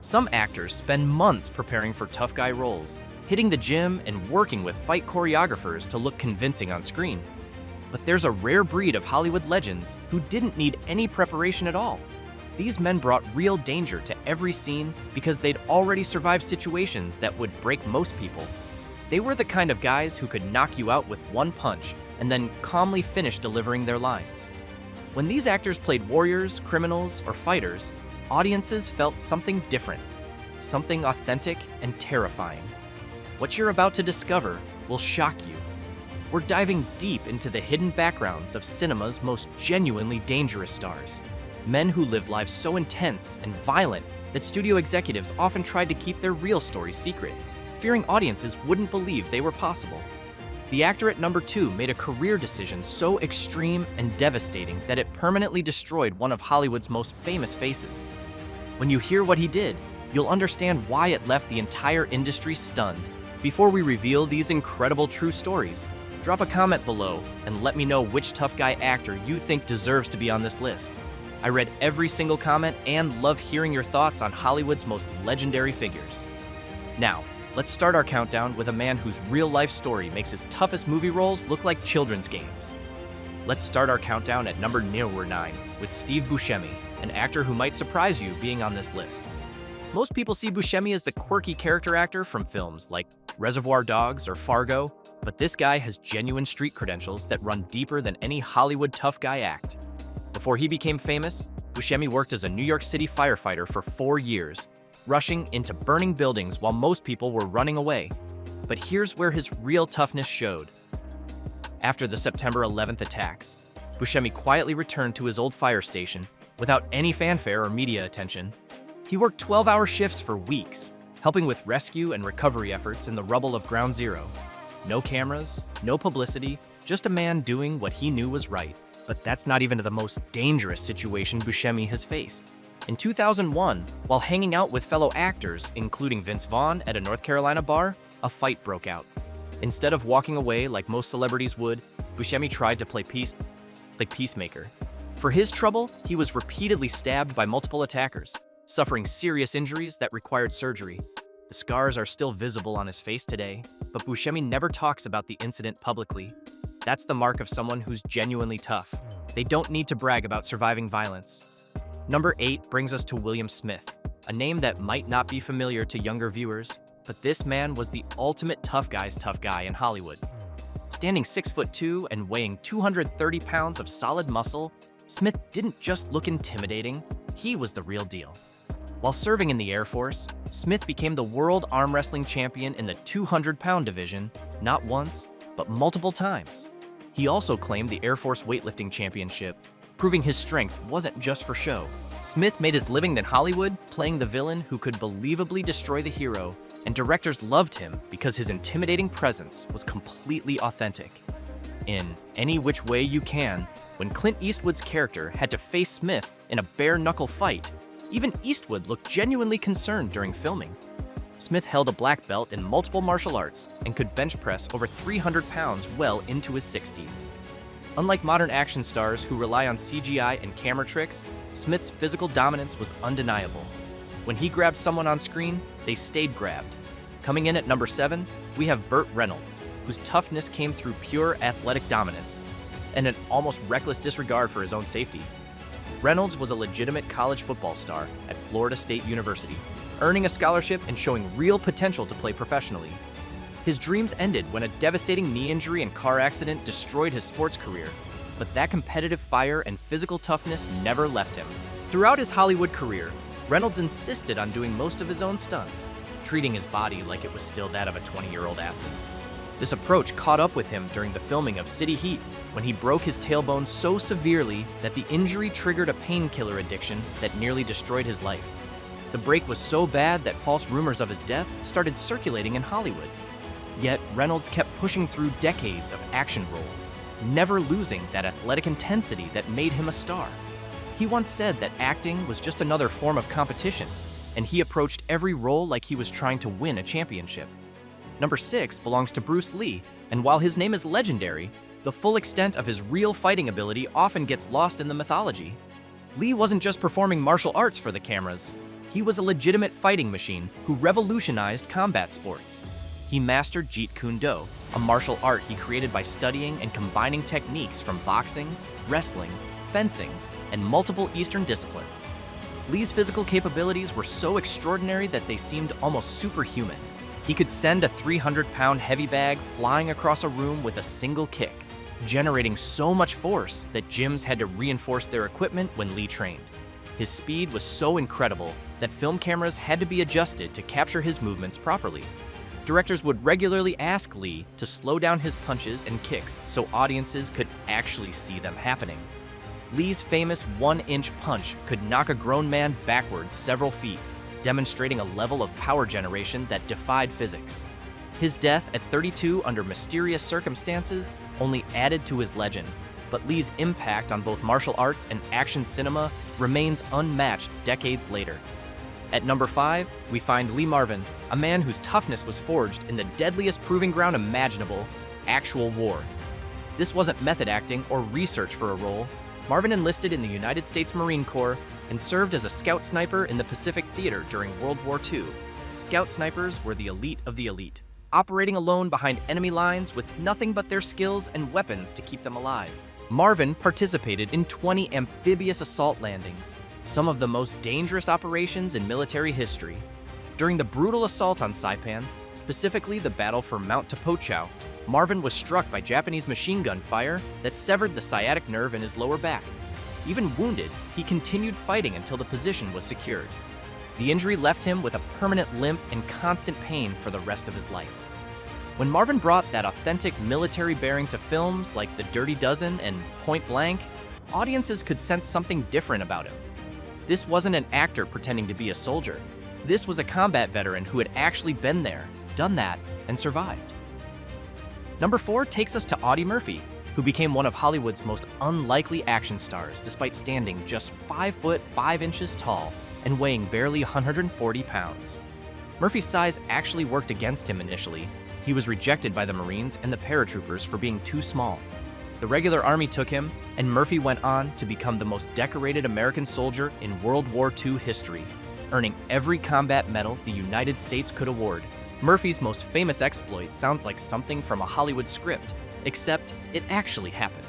Some actors spend months preparing for tough guy roles, hitting the gym and working with fight choreographers to look convincing on screen. But there's a rare breed of Hollywood legends who didn't need any preparation at all. These men brought real danger to every scene because they'd already survived situations that would break most people. They were the kind of guys who could knock you out with one punch and then calmly finish delivering their lines. When these actors played warriors, criminals, or fighters, audiences felt something different, something authentic and terrifying. What you're about to discover will shock you. We're diving deep into the hidden backgrounds of cinema's most genuinely dangerous stars, men who lived lives so intense and violent that studio executives often tried to keep their real stories secret, fearing audiences wouldn't believe they were possible. The actor at number 2 made a career decision so extreme and devastating that it permanently destroyed one of Hollywood's most famous faces. When you hear what he did, you'll understand why it left the entire industry stunned. Before we reveal these incredible true stories, drop a comment below and let me know which tough guy actor you think deserves to be on this list. I read every single comment and love hearing your thoughts on Hollywood's most legendary figures. Now, let's start our countdown with a man whose real-life story makes his toughest movie roles look like children's games. Let's start our countdown at number 9 with Steve Buscemi, an actor who might surprise you being on this list. Most people see Buscemi as the quirky character actor from films like Reservoir Dogs or Fargo, but this guy has genuine street credentials that run deeper than any Hollywood tough guy act. Before he became famous, Buscemi worked as a New York City firefighter for 4 years, rushing into burning buildings while most people were running away. But here's where his real toughness showed. After the September 11th attacks, Buscemi quietly returned to his old fire station without any fanfare or media attention. He worked 12-hour shifts for weeks, helping with rescue and recovery efforts in the rubble of Ground Zero. No cameras, no publicity, just a man doing what he knew was right. But that's not even the most dangerous situation Buscemi has faced. In 2001, while hanging out with fellow actors, including Vince Vaughn at a North Carolina bar, a fight broke out. Instead of walking away like most celebrities would, Buscemi tried to play peacemaker. For his trouble, he was repeatedly stabbed by multiple attackers, suffering serious injuries that required surgery. The scars are still visible on his face today, but Buscemi never talks about the incident publicly. That's the mark of someone who's genuinely tough. They don't need to brag about surviving violence. Number 8 brings us to William Smith, a name that might not be familiar to younger viewers, but this man was the ultimate tough guy's tough guy in Hollywood. Standing 6'2" and weighing 230 pounds of solid muscle, Smith didn't just look intimidating, he was the real deal. While serving in the Air Force, Smith became the world arm wrestling champion in the 200-pound division, not once, but multiple times. He also claimed the Air Force weightlifting championship, proving his strength wasn't just for show. Smith made his living in Hollywood playing the villain who could believably destroy the hero, and directors loved him because his intimidating presence was completely authentic. In Any Which Way You Can, when Clint Eastwood's character had to face Smith in a bare-knuckle fight, even Eastwood looked genuinely concerned during filming. Smith held a black belt in multiple martial arts and could bench press over 300 pounds well into his 60s. Unlike modern action stars who rely on CGI and camera tricks, Smith's physical dominance was undeniable. When he grabbed someone on screen, they stayed grabbed. Coming in at number 7, we have Burt Reynolds, whose toughness came through pure athletic dominance and an almost reckless disregard for his own safety. Reynolds was a legitimate college football star at Florida State University, earning a scholarship and showing real potential to play professionally. His dreams ended when a devastating knee injury and car accident destroyed his sports career, but that competitive fire and physical toughness never left him. Throughout his Hollywood career, Reynolds insisted on doing most of his own stunts, treating his body like it was still that of a 20-year-old athlete. This approach caught up with him during the filming of City Heat, when he broke his tailbone so severely that the injury triggered a painkiller addiction that nearly destroyed his life. The break was so bad that false rumors of his death started circulating in Hollywood. Yet Reynolds kept pushing through decades of action roles, never losing that athletic intensity that made him a star. He once said that acting was just another form of competition, and he approached every role like he was trying to win a championship. Number 6 belongs to Bruce Lee, and while his name is legendary, the full extent of his real fighting ability often gets lost in the mythology. Lee wasn't just performing martial arts for the cameras. He was a legitimate fighting machine who revolutionized combat sports. He mastered Jeet Kune Do, a martial art he created by studying and combining techniques from boxing, wrestling, fencing, and multiple Eastern disciplines. Lee's physical capabilities were so extraordinary that they seemed almost superhuman. He could send a 300-pound heavy bag flying across a room with a single kick, generating so much force that gyms had to reinforce their equipment when Lee trained. His speed was so incredible that film cameras had to be adjusted to capture his movements properly. Directors would regularly ask Lee to slow down his punches and kicks so audiences could actually see them happening. Lee's famous 1-inch punch could knock a grown man backward several feet, demonstrating a level of power generation that defied physics. His death at 32 under mysterious circumstances only added to his legend, but Lee's impact on both martial arts and action cinema remains unmatched decades later. At number 5, we find Lee Marvin, a man whose toughness was forged in the deadliest proving ground imaginable, actual war. This wasn't method acting or research for a role. Marvin enlisted in the United States Marine Corps and served as a scout sniper in the Pacific Theater during World War II. Scout snipers were the elite of the elite, operating alone behind enemy lines with nothing but their skills and weapons to keep them alive. Marvin participated in 20 amphibious assault landings, some of the most dangerous operations in military history. During the brutal assault on Saipan, specifically the battle for Mount Tapochau, Marvin was struck by Japanese machine gun fire that severed the sciatic nerve in his lower back. Even wounded, he continued fighting until the position was secured. The injury left him with a permanent limp and constant pain for the rest of his life. When Marvin brought that authentic military bearing to films like The Dirty Dozen and Point Blank, audiences could sense something different about him. This wasn't an actor pretending to be a soldier. This was a combat veteran who had actually been there, done that, and survived. Number 4 takes us to Audie Murphy, who became one of Hollywood's most unlikely action stars despite standing just 5 foot 5 inches tall and weighing barely 140 pounds. Murphy's size actually worked against him initially. He was rejected by the Marines and the paratroopers for being too small. The regular army took him, and Murphy went on to become the most decorated American soldier in World War II history, earning every combat medal the United States could award. Murphy's most famous exploit sounds like something from a Hollywood script, except it actually happened.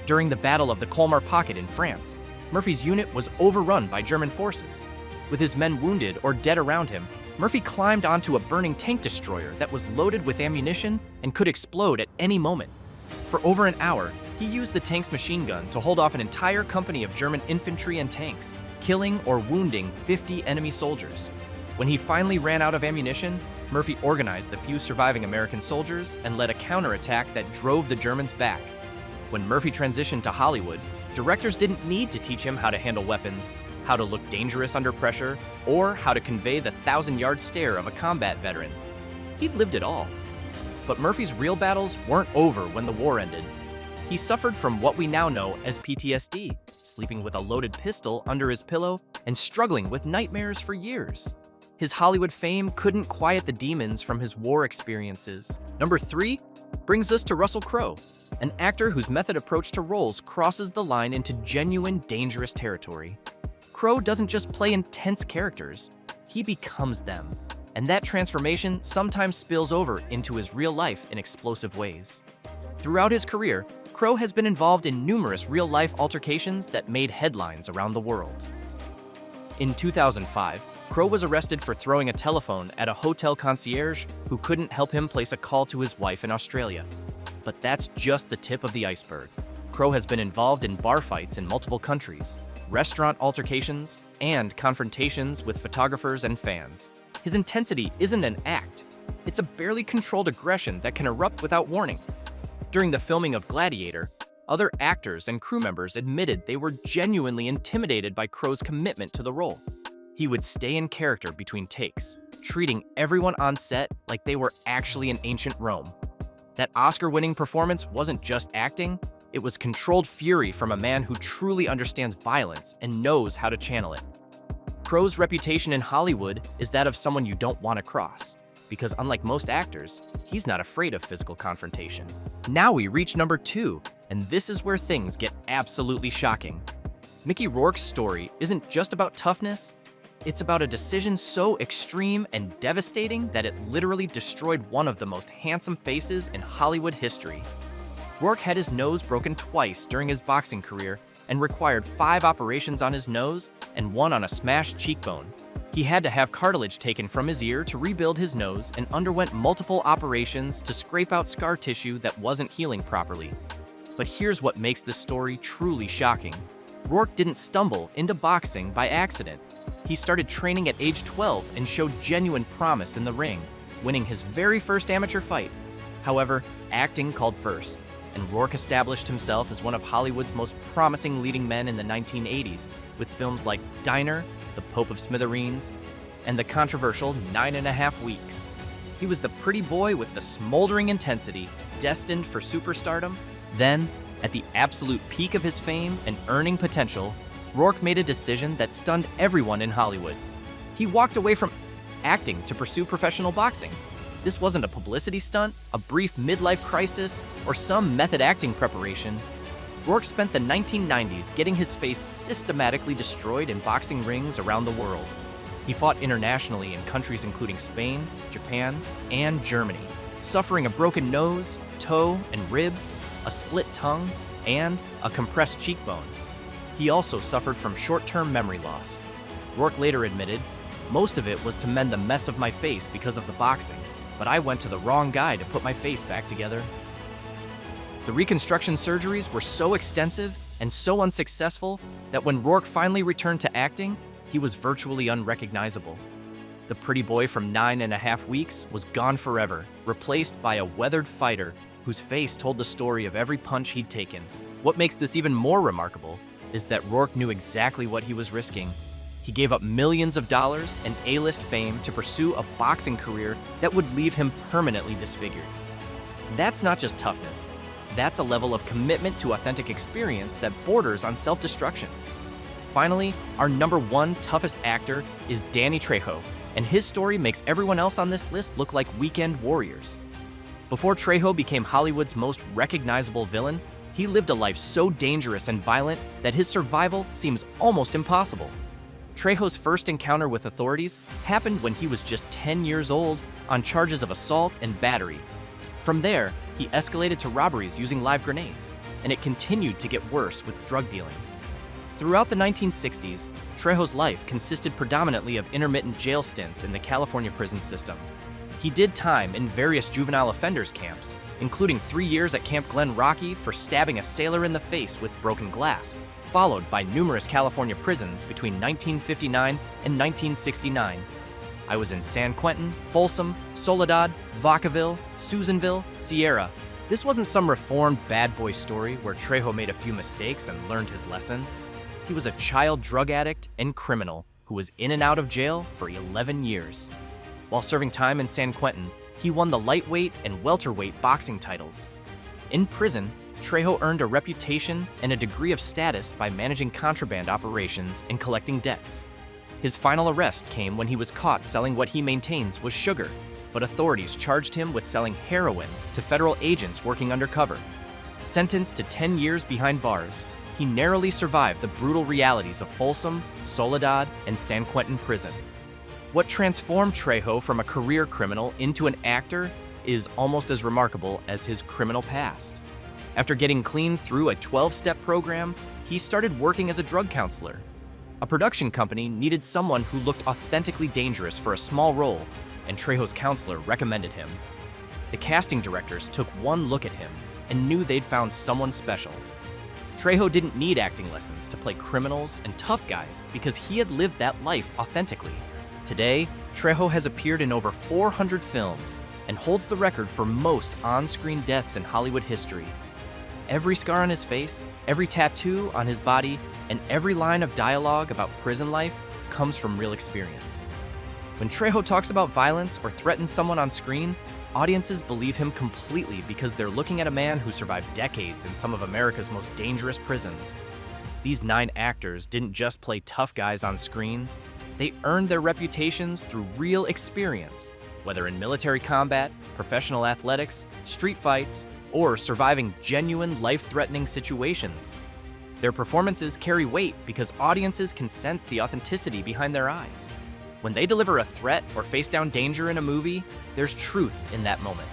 During the Battle of the Colmar Pocket in France, Murphy's unit was overrun by German forces. With his men wounded or dead around him, Murphy climbed onto a burning tank destroyer that was loaded with ammunition and could explode at any moment. For over an hour, he used the tank's machine gun to hold off an entire company of German infantry and tanks, killing or wounding 50 enemy soldiers. When he finally ran out of ammunition, Murphy organized the few surviving American soldiers and led a counterattack that drove the Germans back. When Murphy transitioned to Hollywood, directors didn't need to teach him how to handle weapons, how to look dangerous under pressure, or how to convey the 1,000-yard stare of a combat veteran. He'd lived it all. But Murphy's real battles weren't over when the war ended. He suffered from what we now know as PTSD, sleeping with a loaded pistol under his pillow and struggling with nightmares for years. His Hollywood fame couldn't quiet the demons from his war experiences. Number 3 brings us to Russell Crowe, an actor whose method approach to roles crosses the line into genuine dangerous territory. Crowe doesn't just play intense characters, he becomes them. And that transformation sometimes spills over into his real life in explosive ways. Throughout his career, Crowe has been involved in numerous real-life altercations that made headlines around the world. In 2005, Crowe was arrested for throwing a telephone at a hotel concierge who couldn't help him place a call to his wife in Australia. But that's just the tip of the iceberg. Crowe has been involved in bar fights in multiple countries, restaurant altercations, and confrontations with photographers and fans. His intensity isn't an act. It's a barely controlled aggression that can erupt without warning. During the filming of Gladiator, other actors and crew members admitted they were genuinely intimidated by Crowe's commitment to the role. He would stay in character between takes, treating everyone on set like they were actually in ancient Rome. That Oscar-winning performance wasn't just acting, it was controlled fury from a man who truly understands violence and knows how to channel it. Crowe's reputation in Hollywood is that of someone you don't want to cross, because unlike most actors, he's not afraid of physical confrontation. Now we reach number 2, and this is where things get absolutely shocking. Mickey Rourke's story isn't just about toughness, It's about a decision so extreme and devastating that it literally destroyed one of the most handsome faces in Hollywood history. Rourke had his nose broken twice during his boxing career and required 5 operations on his nose and 1 on a smashed cheekbone. He had to have cartilage taken from his ear to rebuild his nose and underwent multiple operations to scrape out scar tissue that wasn't healing properly. But here's what makes this story truly shocking. Rourke didn't stumble into boxing by accident. He started training at age 12 and showed genuine promise in the ring, winning his very first amateur fight. However, acting called first, and Rourke established himself as one of Hollywood's most promising leading men in the 1980s, with films like Diner, The Pope of Smithereens, and the controversial 9.5 Weeks. He was the pretty boy with the smoldering intensity, destined for superstardom. Then, at the absolute peak of his fame and earning potential, Rourke made a decision that stunned everyone in Hollywood. He walked away from acting to pursue professional boxing. This wasn't a publicity stunt, a brief midlife crisis, or some method acting preparation. Rourke spent the 1990s getting his face systematically destroyed in boxing rings around the world. He fought internationally in countries including Spain, Japan, and Germany, suffering a broken nose, toe, and ribs, a split tongue, and a compressed cheekbone. He also suffered from short-term memory loss. Rourke later admitted, "Most of it was to mend the mess of my face because of the boxing, but I went to the wrong guy to put my face back together." The reconstruction surgeries were so extensive and so unsuccessful that when Rourke finally returned to acting, he was virtually unrecognizable. The pretty boy from 9.5 Weeks was gone forever, replaced by a weathered fighter whose face told the story of every punch he'd taken. What makes this even more remarkable is that Rourke knew exactly what he was risking. He gave up millions of dollars and A-list fame to pursue a boxing career that would leave him permanently disfigured. That's not just toughness. That's a level of commitment to authentic experience that borders on self-destruction. Finally, our #1 toughest actor is Danny Trejo, and his story makes everyone else on this list look like weekend warriors. Before Trejo became Hollywood's most recognizable villain, he lived a life so dangerous and violent that his survival seems almost impossible. Trejo's first encounter with authorities happened when he was just 10 years old on charges of assault and battery. From there, he escalated to robberies using live grenades, and it continued to get worse with drug dealing. Throughout the 1960s, Trejo's life consisted predominantly of intermittent jail stints in the California prison system. He did time in various juvenile offenders camps, including 3 years at Camp Glen Rocky for stabbing a sailor in the face with broken glass, followed by numerous California prisons between 1959 and 1969. I was in San Quentin, Folsom, Soledad, Vacaville, Susanville, Sierra. This wasn't some reformed bad boy story where Trejo made a few mistakes and learned his lesson. He was a child drug addict and criminal who was in and out of jail for 11 years. While serving time in San Quentin, he won the lightweight and welterweight boxing titles. In prison, Trejo earned a reputation and a degree of status by managing contraband operations and collecting debts. His final arrest came when he was caught selling what he maintains was sugar, but authorities charged him with selling heroin to federal agents working undercover. Sentenced to 10 years behind bars, he narrowly survived the brutal realities of Folsom, Soledad, and San Quentin prison. What transformed Trejo from a career criminal into an actor is almost as remarkable as his criminal past. After getting clean through a 12-step program, he started working as a drug counselor. A production company needed someone who looked authentically dangerous for a small role, and Trejo's counselor recommended him. The casting directors took one look at him and knew they'd found someone special. Trejo didn't need acting lessons to play criminals and tough guys because he had lived that life authentically. Today, Trejo has appeared in over 400 films and holds the record for most on-screen deaths in Hollywood history. Every scar on his face, every tattoo on his body, and every line of dialogue about prison life comes from real experience. When Trejo talks about violence or threatens someone on screen, audiences believe him completely because they're looking at a man who survived decades in some of America's most dangerous prisons. These 9 actors didn't just play tough guys on screen, they earned their reputations through real experience, whether in military combat, professional athletics, street fights, or surviving genuine life-threatening situations. Their performances carry weight because audiences can sense the authenticity behind their eyes. When they deliver a threat or face down danger in a movie, there's truth in that moment.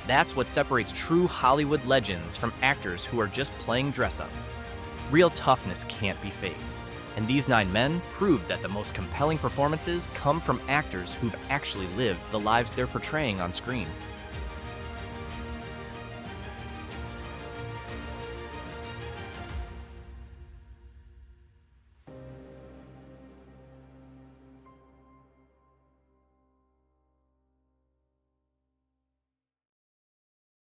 That's what separates true Hollywood legends from actors who are just playing dress-up. Real toughness can't be faked, and these 9 men proved that the most compelling performances come from actors who've actually lived the lives they're portraying on screen.